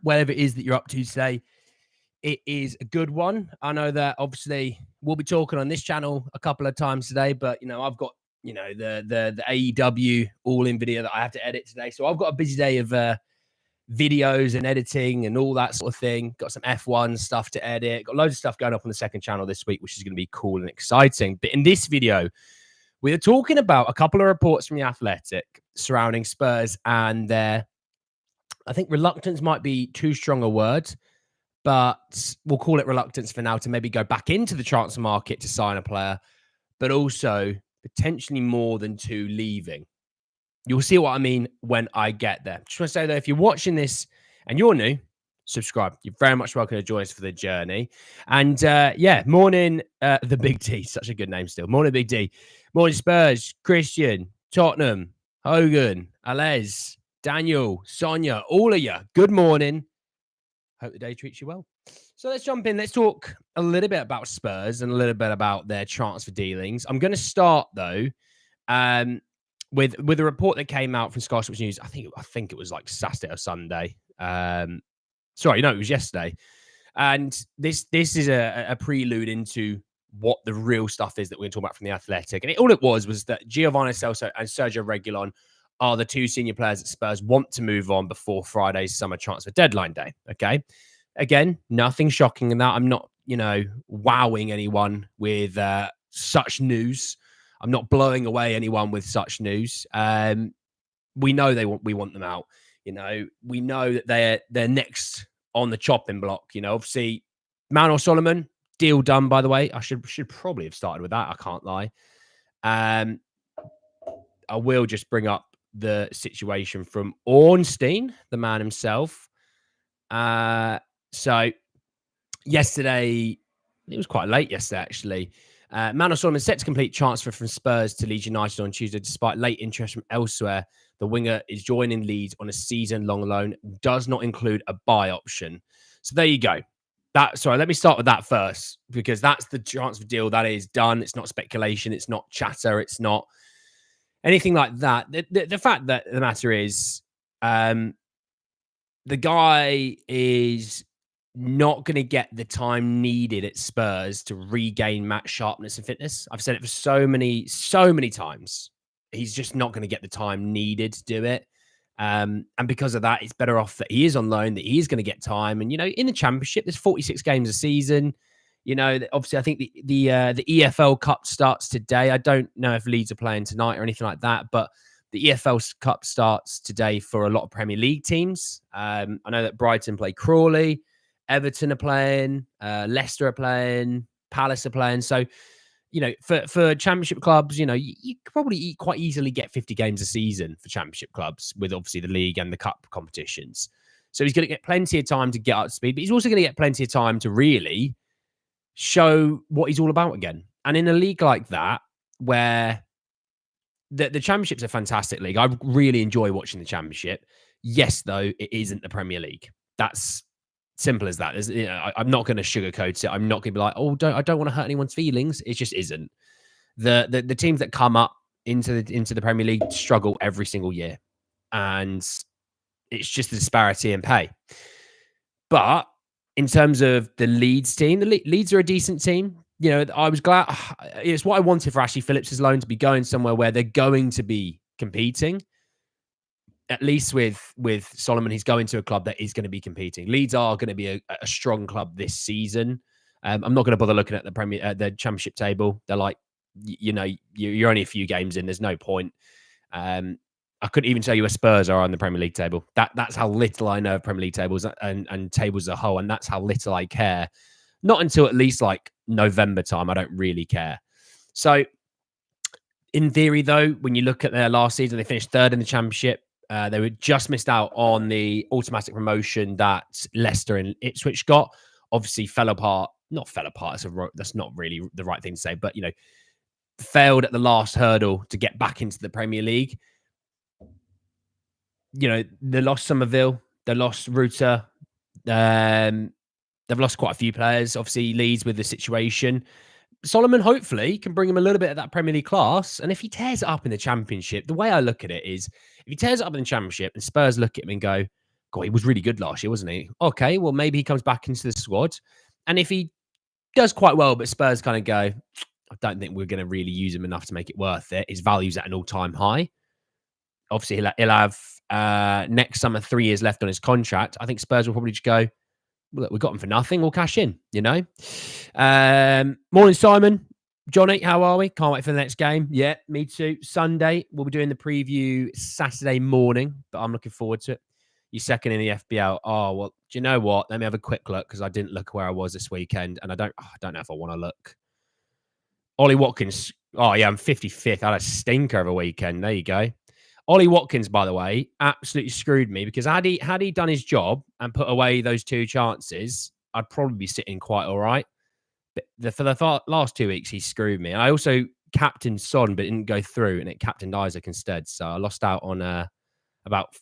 whatever it is that you're up to today, it is a good one. I know that obviously we'll be talking on this channel a couple of times today, but I've got the AEW all in video that I have to edit today, so I've got a busy day of videos and editing and all that sort of thing. Got some F1 stuff to edit. Got loads of stuff going up on the second channel this week, which is going to be cool and exciting. But in this video, we're talking about a couple of reports from The Athletic surrounding Spurs and their, I think reluctance might be too strong a word, but we'll call it reluctance for now to maybe go back into the transfer market to sign a player, but also potentially more than two leaving. You'll see what I mean when I get there. Just want to say, though, if you're watching this and you're new, subscribe. You're very much welcome to join us for the journey. And morning, the Big D. Such a good name still. Morning, Big D. Morning, Spurs, Christian, Tottenham, Hogan, Alez, Daniel, Sonia, all of you. Good morning. Hope the day treats you well. So let's jump in. Let's talk a little bit about Spurs and a little bit about their transfer dealings. I'm going to start, though, with a report that came out from Sky Sports News. I think it was like Saturday or Sunday. It was yesterday. And this is a prelude into what the real stuff is that we're going to talk about from The Athletic. And all it was that Giovanni Celso and Sergio Reguilon are the two senior players that Spurs want to move on before Friday's summer transfer deadline day. Okay. Again, nothing shocking in that. I'm not, wowing anyone with such news. I'm not blowing away anyone with such news. We know we want them out. We know that they're next on the chopping block. Obviously, Manor Solomon, deal done, by the way. I should probably have started with that. I can't lie. I will just bring up the situation from Ornstein, the man himself. So yesterday, it was quite late yesterday, actually. Manor Solomon set to complete transfer from Spurs to Leeds United on Tuesday. Despite late interest from elsewhere, the winger is joining Leeds on a season-long loan, does not include a buy option. So there you go. Let me start with that first, because that's the transfer deal that is done. It's not speculation. It's not chatter. It's not anything like that. The fact that the matter is, the guy is not going to get the time needed at Spurs to regain match sharpness and fitness. I've said it for so many times. He's just not going to get the time needed to do it. And because of that, it's better off that he is on loan, that he is going to get time. And, in the Championship, there's 46 games a season. Obviously, I think the EFL Cup starts today. I don't know if Leeds are playing tonight or anything like that, but the EFL Cup starts today for a lot of Premier League teams. I know that Brighton play Crawley, Everton are playing, Leicester are playing, Palace are playing. So, for Championship clubs, you could probably quite easily get 50 games a season for Championship clubs with obviously the league and the cup competitions. So he's going to get plenty of time to get up to speed, but he's also going to get plenty of time to really show what he's all about again. And in a league like that, where the Championship's a fantastic league, I really enjoy watching the Championship. Yes, though, it isn't the Premier League. That's simple as that. I'm not going to sugarcoat it. I'm not going to be like, I don't want to hurt anyone's feelings. It just isn't. The teams that come up into the Premier League struggle every single year, and it's just the disparity in pay. But in terms of the Leeds team, the Leeds are a decent team. I was glad. It's what I wanted for Ashley Phillips' loan to be going somewhere where they're going to be competing. At least with Solomon, he's going to a club that is going to be competing. Leeds are going to be a strong club this season. I'm not going to bother looking at the Championship table. They're like, you're only a few games in. There's no point. I couldn't even tell you where Spurs are on the Premier League table. That's how little I know of Premier League tables and tables as a whole, and that's how little I care. Not until at least like November time, I don't really care. So, in theory, though, when you look at their last season, they finished third in the Championship. They were just missed out on the automatic promotion that Leicester and Ipswich got. Obviously, fell apart. Not fell apart. That's not really the right thing to say. But, failed at the last hurdle to get back into the Premier League. They lost Somerville. They lost Ruta. They've lost quite a few players. Obviously, Leeds with the situation. Solomon hopefully can bring him a little bit of that Premier League class. And if he tears it up in the Championship, the way I look at it is, if he tears it up in the Championship and Spurs look at him and go, God, he was really good last year, wasn't he? Okay, well, maybe he comes back into the squad. And if he does quite well, but Spurs kind of go, I don't think we're going to really use him enough to make it worth it. His value's at an all-time high. Obviously, he'll have next summer 3 years left on his contract. I think Spurs will probably just go, well, look, we got him for nothing. We'll cash in, you know. Morning, Simon. Johnny, how are we? Can't wait for the next game. Yeah, me too. Sunday, we'll be doing the preview Saturday morning, but I'm looking forward to it. You're second in the FBL. Oh, well, do you know what? Let me have a quick look because I didn't look where I was this weekend, and I don't know if I want to look. Ollie Watkins. Oh, yeah, I'm 55th. I had a stinker of a weekend. There you go. Ollie Watkins, by the way, absolutely screwed me because had he done his job and put away those 2 chances, I'd probably be sitting quite all right. But for the last 2 weeks, he screwed me. I also captained Son, but didn't go through, and it captained Isaac instead. So I lost out on about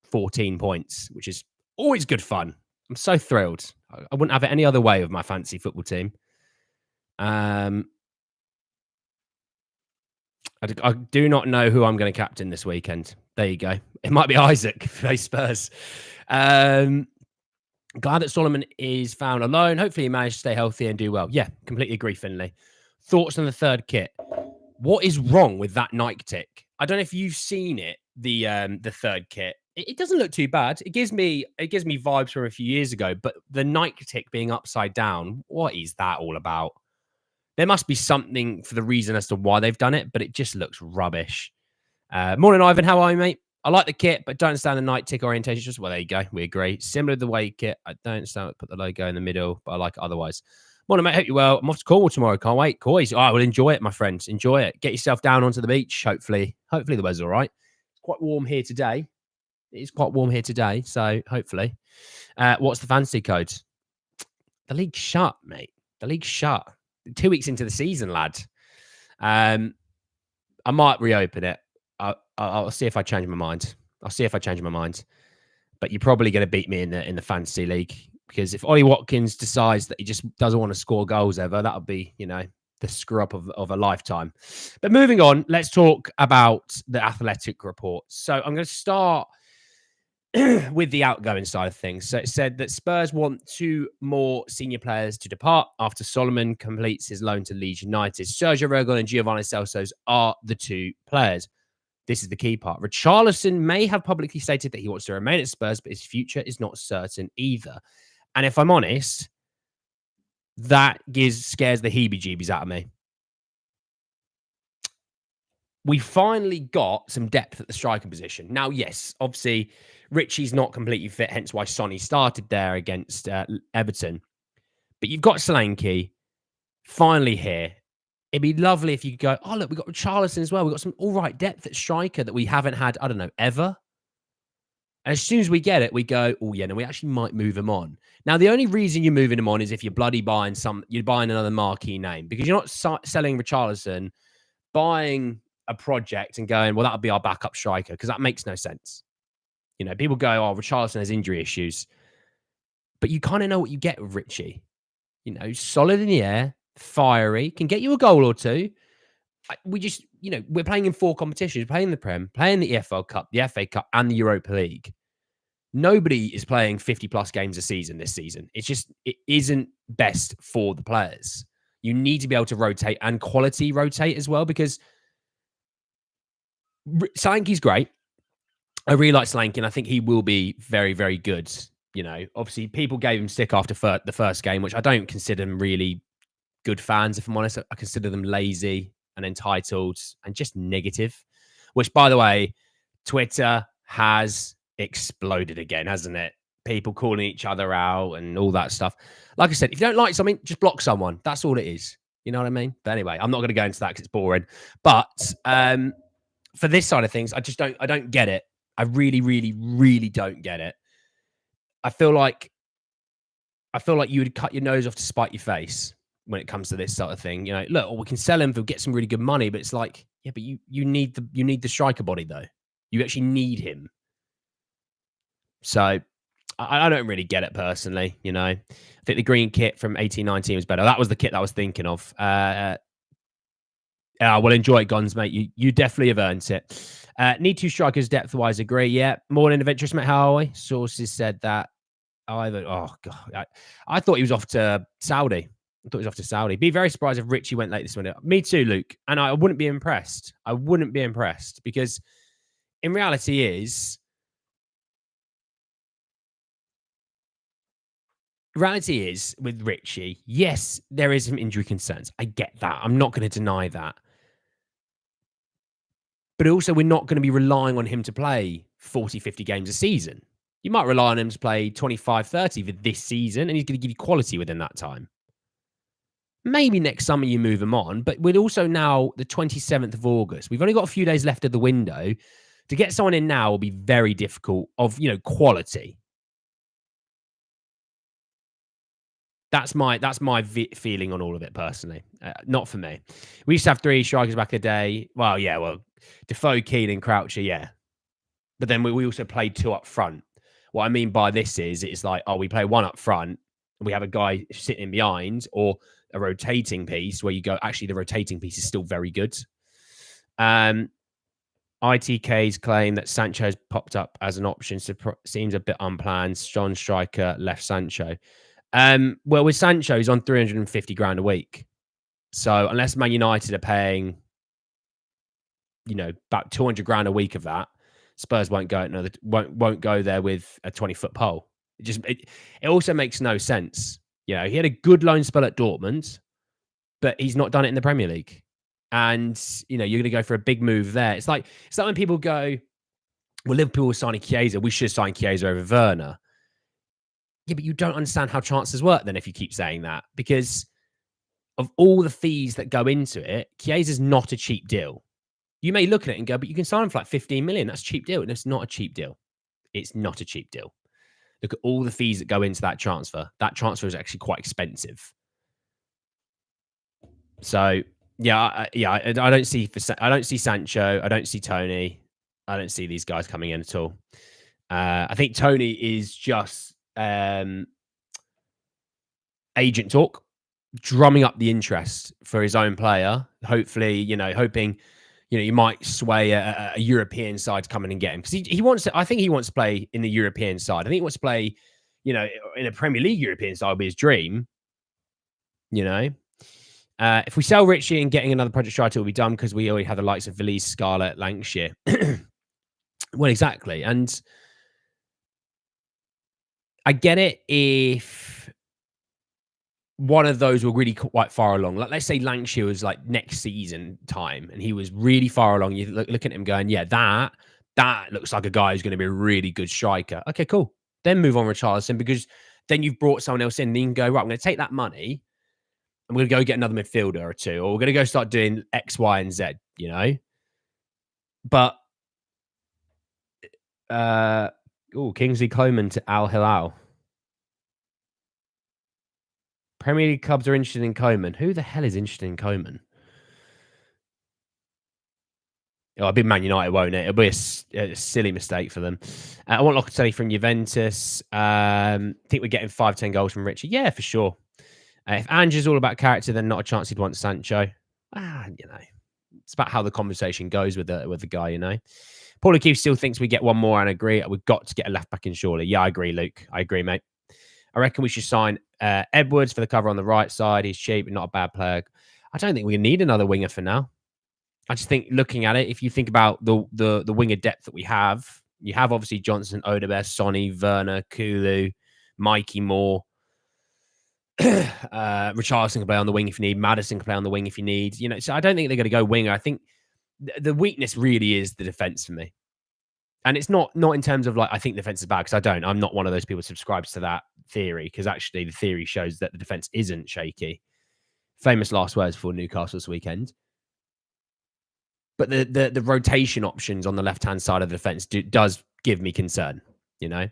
14 points, which is always good fun. I'm so thrilled. I wouldn't have it any other way with my fantasy football team. I do not know who I'm going to captain this weekend. There you go. It might be Isaac for Spurs. Glad that Solomon is found alone. Hopefully he managed to stay healthy and do well. Yeah, completely agree, Finley. Thoughts on the third kit? What is wrong with that Nike tick? I don't know if you've seen it, the third kit. It doesn't look too bad. It gives me vibes from a few years ago, but the Nike tick being upside down, what is that all about? There must be something for the reason as to why they've done it, but it just looks rubbish. Morning, Ivan. How are you, mate? I like the kit, but don't understand the night tick orientation. Just, well, there you go. We agree. Similar to the way kit. I don't understand. Put the logo in the middle, but I like it otherwise. Morning, mate. Hope you're well. I'm off to Cornwall tomorrow. Can't wait. Coys. I will enjoy it, my friends. Enjoy it. Get yourself down onto the beach. Hopefully the weather's all right. It's quite warm here today. It is quite warm here today, so hopefully. What's the fantasy code? The league's shut, mate. The league's shut. 2 weeks into the season, lad. I might reopen it. I'll see if I change my mind. But you're probably going to beat me in the fantasy league because if Ollie Watkins decides that he just doesn't want to score goals ever, that'll be, the screw up of a lifetime. But moving on, let's talk about the Athletic report. So I'm going to start with the outgoing side of things. So it said that Spurs want 2 more senior players to depart after Solomon completes his loan to Leeds United. Sergio Reguilón and Giovanni Celso are the 2 players. This is the key part. Richarlison may have publicly stated that he wants to remain at Spurs, but his future is not certain either. And if I'm honest, that scares the heebie-jeebies out of me. We finally got some depth at the striker position. Now, yes, obviously, Richie's not completely fit, hence why Sonny started there against Everton. But you've got Solanke finally here. It'd be lovely if you could go, oh, look, we've got Richarlison as well. We've got some all right depth at striker that we haven't had, I don't know, ever. And as soon as we get it, we go, oh, yeah, no, we actually might move him on. Now, the only reason you're moving him on is if you're bloody you're buying another marquee name because you're not selling Richarlison, buying a project and going, well, that'll be our backup striker because that makes no sense. People go, oh, Richarlison has injury issues. But you kind of know what you get with Richie. Solid in the air, fiery, can get you a goal or 2. We just, we're playing in 4 competitions, playing the Prem, playing the EFL Cup, the FA Cup, and the Europa League. Nobody is playing 50-plus games a season this season. It isn't best for the players. You need to be able to rotate and quality rotate as well because Solanke's great. I really like Solanke, and I think he will be very, very good. Obviously, people gave him stick after the first game, which I don't consider them really good fans, if I'm honest. I consider them lazy and entitled and just negative, which, by the way, Twitter has exploded again, hasn't it? People calling each other out and all that stuff. Like I said, if you don't like something, just block someone. That's all it is. You know what I mean? But anyway, I'm not going to go into that because it's boring. But for this side of things, I don't get it. I really, really, really don't get it. I feel like you would cut your nose off to spite your face when it comes to this sort of thing. Look, we can sell him for get some really good money, but it's like, yeah, but you need the striker body though. You actually need him. So I don't really get it personally. I think the green kit from 18-19 was better. That was the kit that I was thinking of. Well, enjoy it, Gons, mate. You definitely have earned it. Need two strikers depth-wise, agree. Yeah. Morning of interest, mate. How are we? Sources said that either. Oh, God. I thought he was off to Saudi. I thought he was off to Saudi. Be very surprised if Richie went late this window. Me too, Luke. And I wouldn't be impressed. I wouldn't be impressed because in reality is with Richie, yes, there is some injury concerns. I get that. I'm not going to deny that. But also, we're not going to be relying on him to play 40, 50 games a season. You might rely on him to play 25, 30 for this season, and he's going to give you quality within that time. Maybe next summer you move him on, but we're also now the 27th of August. We've only got a few days left of the window. To get someone in now will be very difficult of, quality. That's my feeling on all of it personally. Not for me. We used to have three strikers back in the day. Well, yeah, Defoe, Keane, and Croucher, yeah. But then we also played two up front. What I mean by this is it's like, we play one up front, and we have a guy sitting behind, or a rotating piece where you go, actually, the rotating piece is still very good. ITK's claim that Sancho's popped up as an option seems a bit unplanned. Strong striker, left Sancho. Well, with Sancho, he's on 350 grand a week. So unless Man United are paying, about 200 grand a week of that, Spurs won't go there with a 20-foot pole. It also makes no sense. He had a good loan spell at Dortmund, but he's not done it in the Premier League. And you're going to go for a big move there. It's like when people go, well, Liverpool was signing Chiesa. We should sign Chiesa over Werner. Yeah, but you don't understand how transfers work then if you keep saying that, because of all the fees that go into it, Chiesa's not a cheap deal. You may look at it and go, but you can sign him for like 15 million. That's a cheap deal. And it's not a cheap deal. It's not a cheap deal. Look at all the fees that go into that transfer. That transfer is actually quite expensive. So I don't see Sancho. I don't see Tony. I don't see these guys coming in at all. I think Tony is just agent talk, drumming up the interest for his own player. Hopefully, hoping, you might sway a European side to come in and get him, because he wants to. I think he wants to play in the European side. I think he wants to play, in a Premier League European side would be his dream. If we sell Richie and getting another project striker will be done because we already have the likes of Veliz, Scarlett, Lancashire. Well, exactly. And I get it if one of those were really quite far along. Like, let's say Lancashire was like next season time and he was really far along. You look at him going, yeah, that looks like a guy who's going to be a really good striker. Okay, cool. Then move on Richarlison, because then you've brought someone else in. Then you can go, right, I'm going to take that money and we're going to go get another midfielder or two, or we're going to go start doing X, Y, and Z, But, Kingsley Coman to Al Hilal. Premier League clubs are interested in Coman. Who the hell is interested in Coman? It'll be Man United, won't it? It'll be a silly mistake for them. I want Locatelli from Juventus. I think we're getting 5-10 goals from Richie. Yeah, for sure. If Ange is all about character, then not a chance he'd want Sancho. It's about how the conversation goes with the guy, Paul O'Keefe still thinks we get one more, and I agree. We've got to get a left back in surely. Yeah, I agree, Luke. I agree, mate. I reckon we should sign Edwards for the cover on the right side. He's cheap and not a bad player. I don't think we need another winger for now. I just think, looking at it, if you think about the winger depth that we have, you have obviously Johnson, Odebert, Sonny, Werner, Kulu, Mikey Moore. Richarlison can play on the wing if you need. Maddison can play on the wing if you need. So I don't think they're going to go winger. I think the weakness really is the defense for me. And it's not in terms of like, I think defense is bad, because I'm not one of those people who subscribes to that theory, because actually the theory shows that the defense isn't shaky. Famous last words for Newcastle this weekend. But the rotation options on the left-hand side of the defense does give me concern, I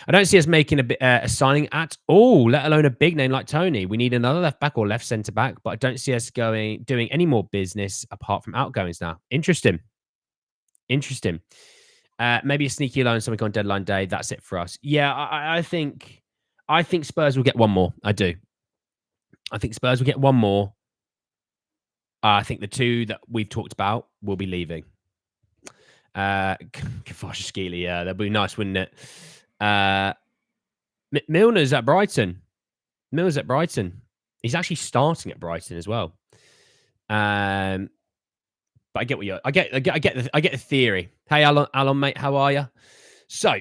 don't see us making a signing at all, let alone a big name like Tony. We need another left-back or left centre-back, but I don't see us doing any more business apart from outgoings now. Interesting. Maybe a sneaky loan, something on deadline day. That's it for us. Yeah, I think Spurs will get one more. I do. I think Spurs will get one more. I think the two that we've talked about will be leaving. Kvaratskhelia, yeah, that'd be nice, wouldn't it? Milner's at Brighton. Milner's at Brighton. He's actually starting at Brighton as well. But I get what you're. I get the theory. Hey, Alan, mate, how are you? So,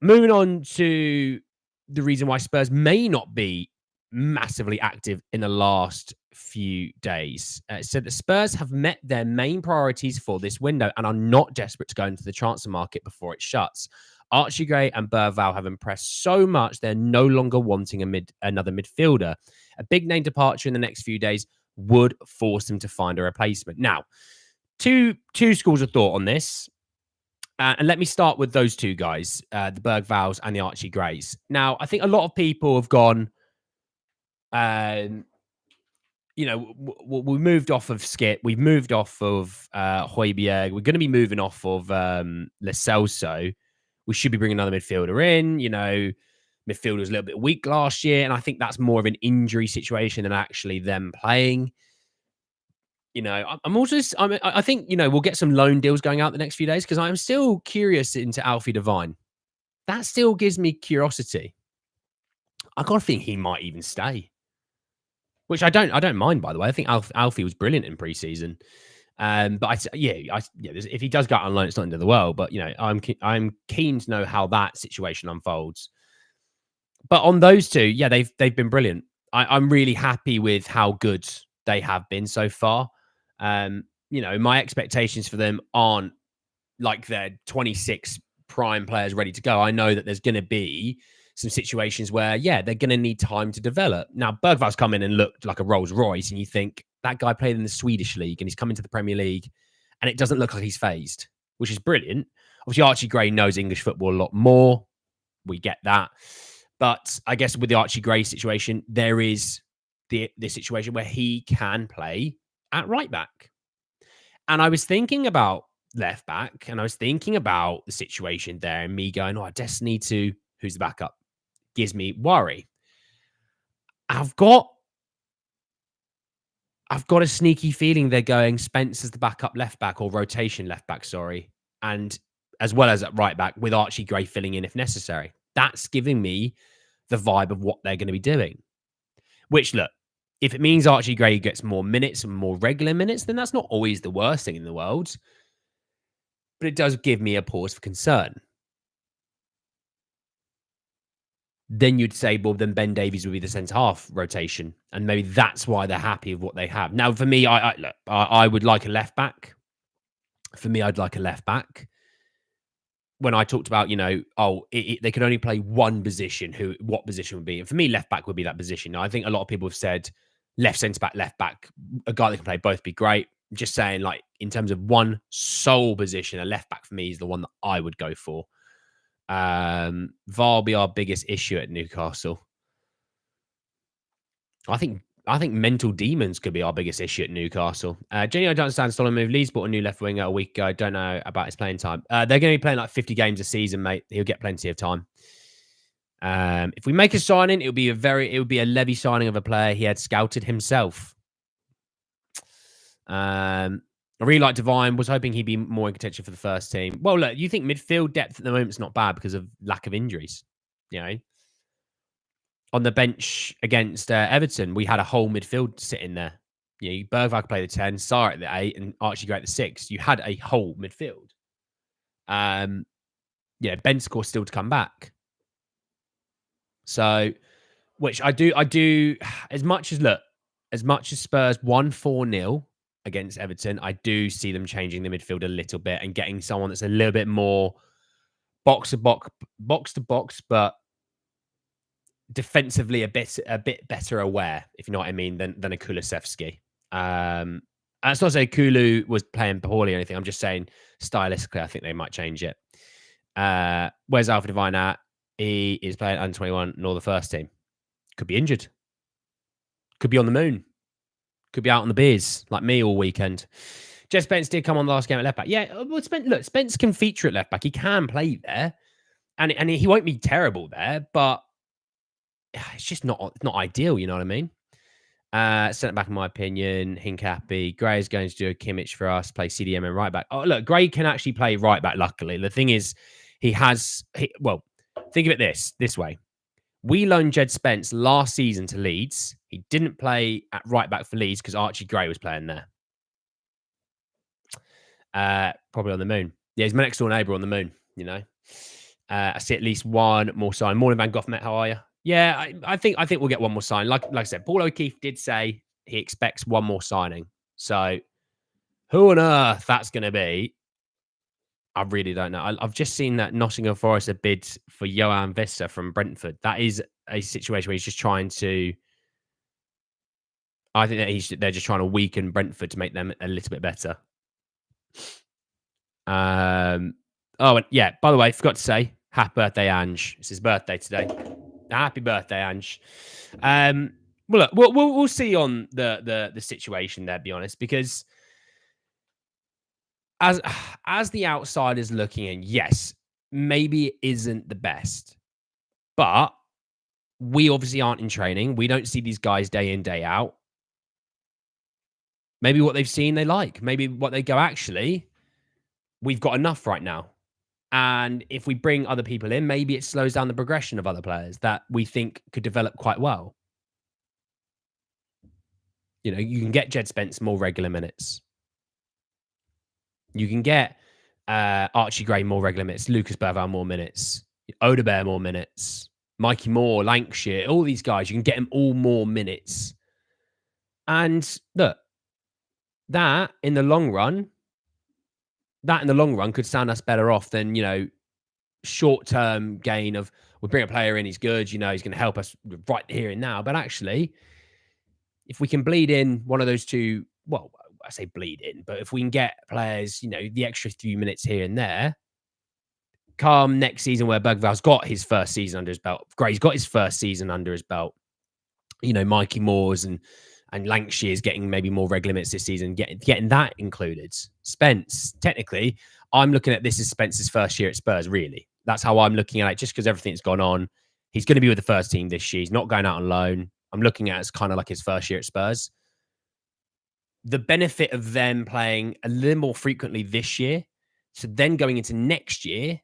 moving on to the reason why Spurs may not be massively active in the last few days. It said that Spurs have met their main priorities for this window and are not desperate to go into the transfer market before it shuts. Archie Gray and Berval have impressed so much they're no longer wanting another midfielder. A big name departure in the next few days would force them to find a replacement. Now, two schools of thought on this. And let me start with those two guys, the Bergvals and the Archie Grays. Now, I think a lot of people have gone, we moved off of Skip. We've moved off of Højbjerg. We're going to be moving off of Lo Celso. We should be bringing another midfielder in. Midfielder was a little bit weak last year. And I think that's more of an injury situation than actually them playing. I think, we'll get some loan deals going out the next few days because I'm still curious into Alfie Devine. That still gives me curiosity. I got to think he might even stay, which I don't mind, by the way. I think Alfie was brilliant in preseason. But if he does go out on loan, it's not into the world. But I'm keen to know how that situation unfolds. But on those two, yeah, they've been brilliant. I'm really happy with how good they have been so far. My expectations for them aren't like they're 26 prime players ready to go. I know that there's going to be some situations where, they're going to need time to develop. Now, Bergval's come in and looked like a Rolls Royce, and you think that guy played in the Swedish league and he's come into the Premier League, and it doesn't look like he's phased, which is brilliant. Obviously, Archie Gray knows English football a lot more. We get that. But I guess with the Archie Gray situation, there is the situation where he can play at right back. And I was thinking about left back, and I was thinking about the situation there, and me going, Destiny 2, who's the backup? Gives me worry. I've got a sneaky feeling they're going Spence as the backup left back, or rotation left back, sorry. And as well as at right back with Archie Gray filling in if necessary. That's giving me the vibe of what they're going to be doing. Which, look, if it means Archie Gray gets more minutes and more regular minutes, then that's not always the worst thing in the world. But it does give me a pause for concern. Then you'd say, well, then Ben Davies would be the centre-half rotation. And maybe that's why they're happy with what they have. Now, for me, I would like a left back. For me, I'd like a left back. When I talked about, they can only play one position, what position would be? And for me, left back would be that position. Now, I think a lot of people have said left centre-back, left back, a guy that can play both be great. I'm just saying, like, in terms of one sole position, a left back for me is the one that I would go for. VAR will be our biggest issue at Newcastle. I think mental demons could be our biggest issue at Newcastle. Jenny, I don't understand Solomon move. Leeds bought a new left winger a week ago. Don't know about his playing time. They're going to be playing like 50 games a season, mate. He'll get plenty of time. If we make a signing, it would be a Levy signing of a player he had scouted himself. I really like Devine. Was hoping he'd be more in contention for the first team. Well, look, you think midfield depth at the moment is not bad because of lack of injuries. On the bench against Everton, we had a whole midfield sitting there. Bergval could play the 10, Sarr at the 8, and Archie Gray at the 6. You had a whole midfield. Bentancur still to come back. So, which I do, as much as Spurs won 4-0 against Everton, I do see them changing the midfield a little bit and getting someone that's a little bit more box to box, but defensively a bit better aware, if you know what I mean, than a Kulusevski. That's not to say Kulu was playing poorly or anything. I'm just saying stylistically, I think they might change it. Where's Alfie Devine at? He is playing under 21, nor the first team. Could be injured. Could be on the moon. Could be out on the beers, like me all weekend. Jess Spence did come on the last game at left back. Yeah, well, Spence can feature at left back. He can play there. And he won't be terrible there, but it's just not ideal, you know what I mean? Centre back, in my opinion, Hincapi. Gray is going to do a Kimmich for us, play CDM and right back. Oh, look, Gray can actually play right back, luckily. The thing is, well, think of it this way. We loaned Jed Spence last season to Leeds. He didn't play at right back for Leeds because Archie Gray was playing there. Probably on the moon. Yeah, he's my next door neighbour on the moon, you know. I see at least one more sign. Morning, Van Goff, how are you? Yeah, I think we'll get one more sign. Like I said, Paul O'Keefe did say he expects one more signing. So who on earth that's going to be, I really don't know. I've just seen that Nottingham Forest a bid for Johan Vista from Brentford. That is a situation where he's just trying to. I think that they're just trying to weaken Brentford to make them a little bit better. Oh, and yeah, by the way, forgot to say, happy birthday, Ange. It's his birthday today. Happy birthday, Ange. Well, look, we'll see on the situation there, to be honest, because as the outsiders looking in, yes, maybe it isn't the best, but we obviously aren't in training. We don't see these guys day in, day out. Maybe what they've seen they like. Maybe what they go, actually, we've got enough right now. And if we bring other people in, maybe it slows down the progression of other players that we think could develop quite well. You know, you can get Jed Spence more regular minutes. You can get Archie Gray more regular minutes, Lucas Bergvall more minutes, Odebear more minutes, Mikey Moore, Lancashire, all these guys. You can get them all more minutes. And look, that in the long run could stand us better off than, you know, short-term gain of we bring a player in, he's good, you know, he's going to help us right here and now. But actually, if we can bleed in one of those two, well, I say bleed in, but if we can get players, you know, the extra few minutes here and there, come next season where Bergvall's got his first season under his belt, Gray's got his first season under his belt, you know, Mikey Moore's and Lancashire's getting maybe more regular minutes this season, getting that included. Spence, technically, I'm looking at this as Spence's first year at Spurs, really. That's how I'm looking at it, just because everything's gone on. He's going to be with the first team this year. He's not going out on loan. I'm looking at it as kind of like his first year at Spurs. The benefit of them playing a little more frequently this year, so then going into next year,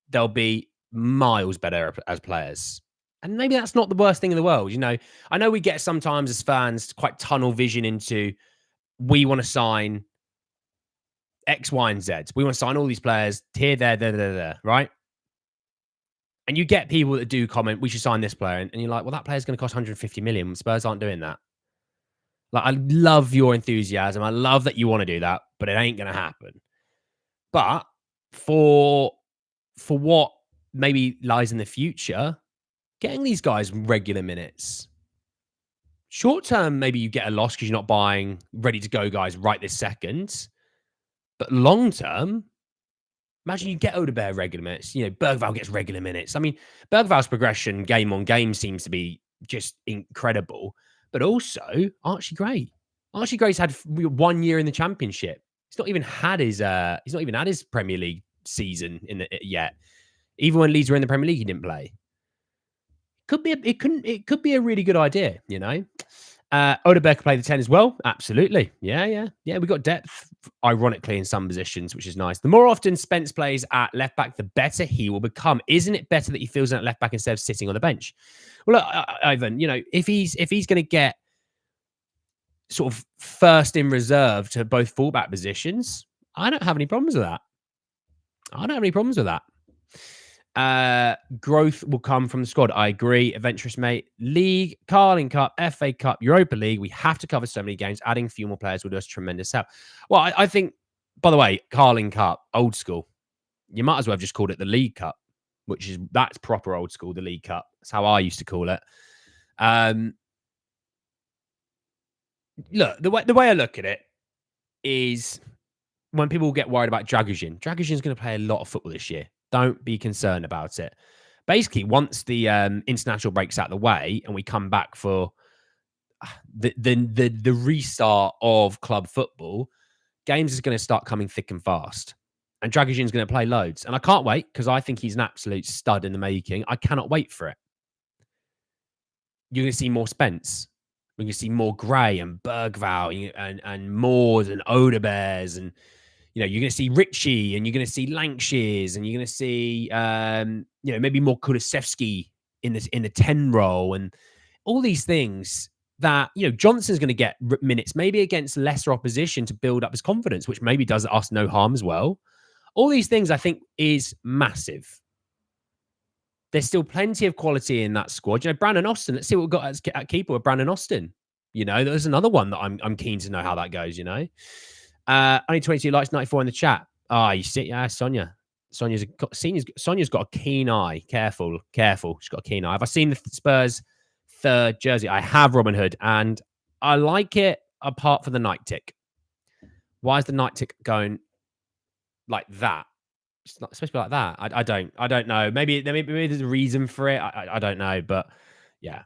they'll be miles better as players. And maybe that's not the worst thing in the world. You know, I know we get sometimes as fans quite tunnel vision into, we want to sign X, Y, and Z. We want to sign all these players here, there, right? And you get people that do comment, we should sign this player. And you're like, well, that player's going to cost 150 million. Spurs aren't doing that. Like, I love your enthusiasm. I love that you want to do that, but it ain't going to happen. But for what maybe lies in the future, getting these guys regular minutes. Short term, maybe you get a loss because you're not buying ready to go guys right this second. But long term, imagine you get Odebear regular minutes. You know, Bergvall gets regular minutes. I mean, Bergvall's progression game on game seems to be just incredible. But also, Archie Gray. Archie Gray's had 1 year in the Championship. He's not even had his Premier League season yet. Even when Leeds were in the Premier League, he didn't play. It could be a really good idea, you know. Odebear could play the 10 as well. Absolutely. Yeah. We got depth, ironically, in some positions, which is nice. The more often Spence plays at left back, the better he will become. Isn't it better that he fills in at left back instead of sitting on the bench? Well, look, Ivan, you know, if he's going to get sort of first in reserve to both fullback positions, I don't have any problems with that. Growth will come from the squad. I agree. Adventurous, mate. League, Carling Cup, FA Cup, Europa League. We have to cover so many games. Adding a few more players will do us tremendous help. Well, I think, by the way, Carling Cup, old school. You might as well have just called it the League Cup, that's proper old school, the League Cup. That's how I used to call it. Look, the way I look at it is when people get worried about Dragusin. Dragusin's going to play a lot of football this year. Don't be concerned about it. Basically, once the international break's out of the way and we come back for the restart of club football, games is going to start coming thick and fast. And Dragusin's going to play loads. And I can't wait because I think he's an absolute stud in the making. I cannot wait for it. You're going to see more Spence. We're going to see more Gray and Bergvall and Moores and Odebears and you're going to see Richie and you're going to see Lankshears and you're going to see maybe more Kulusevski in the 10 role and all these things that Johnson's going to get minutes maybe against lesser opposition to build up his confidence, which maybe does us no harm as well. All these things I think is massive. There's still plenty of quality in that squad. Brandon Austin. Let's see what we've got at keeper with Brandon Austin. There's another one that I'm keen to know how that goes. Only 22 likes, 94 in the chat. You see, yeah, Sonia. Sonia's got a keen eye. Careful. She's got a keen eye. Have I seen the Spurs third jersey? I have, Robin Hood, and I like it apart from the night tick. Why is the night tick going like that? It's not supposed to be like that. I don't know. Maybe there's a reason for it. I don't know, but yeah.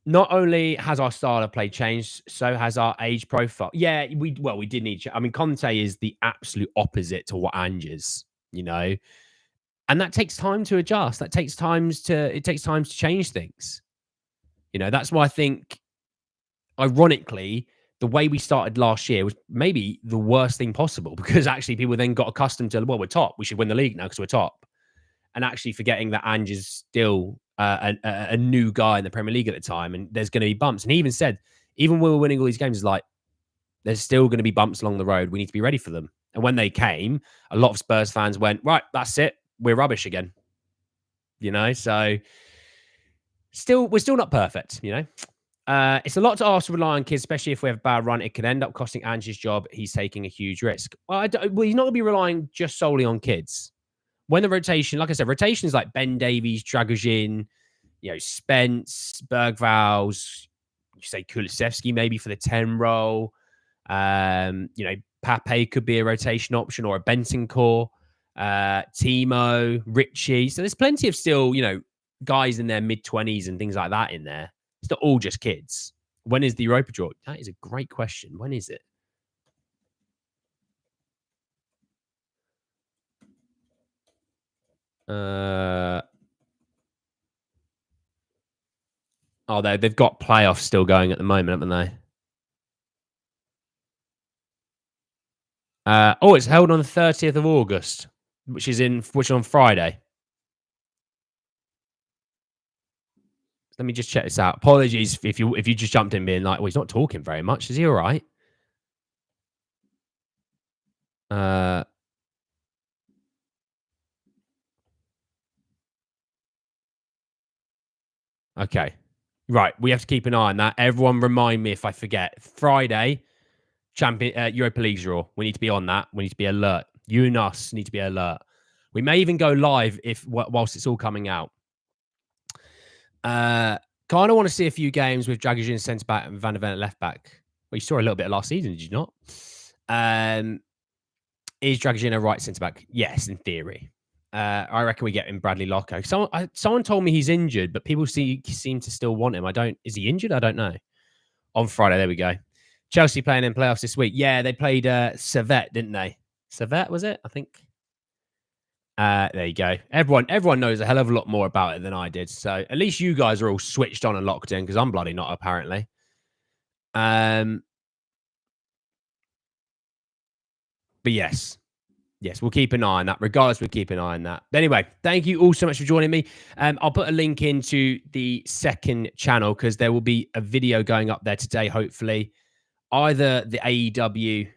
Not only has our style of play changed, so has our age profile. Yeah, we did need. I mean, Conte is the absolute opposite to what Ange is, and that takes time to adjust. It takes time to change things. That's why I think, ironically, the way we started last year was maybe the worst thing possible because actually people then got accustomed to, well, we're top. We should win the league now because we're top. And actually forgetting that Ange is still a new guy in the Premier League at the time. And there's going to be bumps. And he even said, even when we're winning all these games, it's like, there's still going to be bumps along the road. We need to be ready for them. And when they came, a lot of Spurs fans went, right, that's it. We're rubbish again. So we're still not perfect, It's a lot to ask to rely on kids, especially if we have a bad run. It could end up costing Ange's job. He's taking a huge risk. Well, he's not going to be relying just solely on kids. When the rotation, like I said, rotations like Ben Davies, Dragojin, Spence, Bergvals, you say Kulusevski maybe for the 10 role. Pape could be a rotation option or a Bentancur, Timo, Richie. So there's plenty of still, guys in their mid-20s and things like that in there. It's not all just kids. When is the Europa draw? That is a great question. When is it? They've got playoffs still going at the moment, haven't they? It's held on the 30th of August, which is on Friday. Let me just check this out. Apologies if you just jumped in being like, well, he's not talking very much. Is he all right? Okay. Right. We have to keep an eye on that. Everyone remind me if I forget. Friday, Europa League draw. We need to be on that. We need to be alert. You and us need to be alert. We may even go live whilst it's all coming out. Kind of want to see a few games with Dragojin centre back and Van der Ven at left back. Well, you saw a little bit of last season, did you not? Is Dragojin a right centre back? Yes, in theory. I reckon we get him Bradley Locko. Someone told me he's injured, but people seem to still want him. Is he injured? I don't know. On Friday, there we go. Chelsea playing in playoffs this week. Yeah, they played Servette, didn't they? Servette, was it? I think. There you go. Everyone knows a hell of a lot more about it than I did. So at least you guys are all switched on and locked in because I'm bloody not, apparently. But yes, we'll keep an eye on that. Regardless, we'll keep an eye on that. But anyway, thank you all so much for joining me. I'll put a link into the second channel because there will be a video going up there today, hopefully. Either the AEW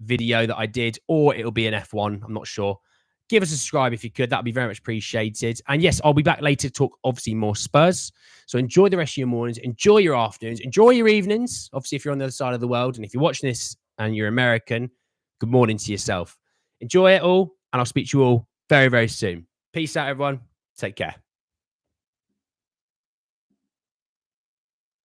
video that I did or it'll be an F1. I'm not sure. Give us a subscribe if you could. That'd be very much appreciated. And yes, I'll be back later to talk, obviously, more Spurs. So enjoy the rest of your mornings. Enjoy your afternoons. Enjoy your evenings. Obviously, if you're on the other side of the world. And if you're watching this and you're American, good morning to yourself. Enjoy it all. And I'll speak to you all very, very soon. Peace out, everyone. Take care.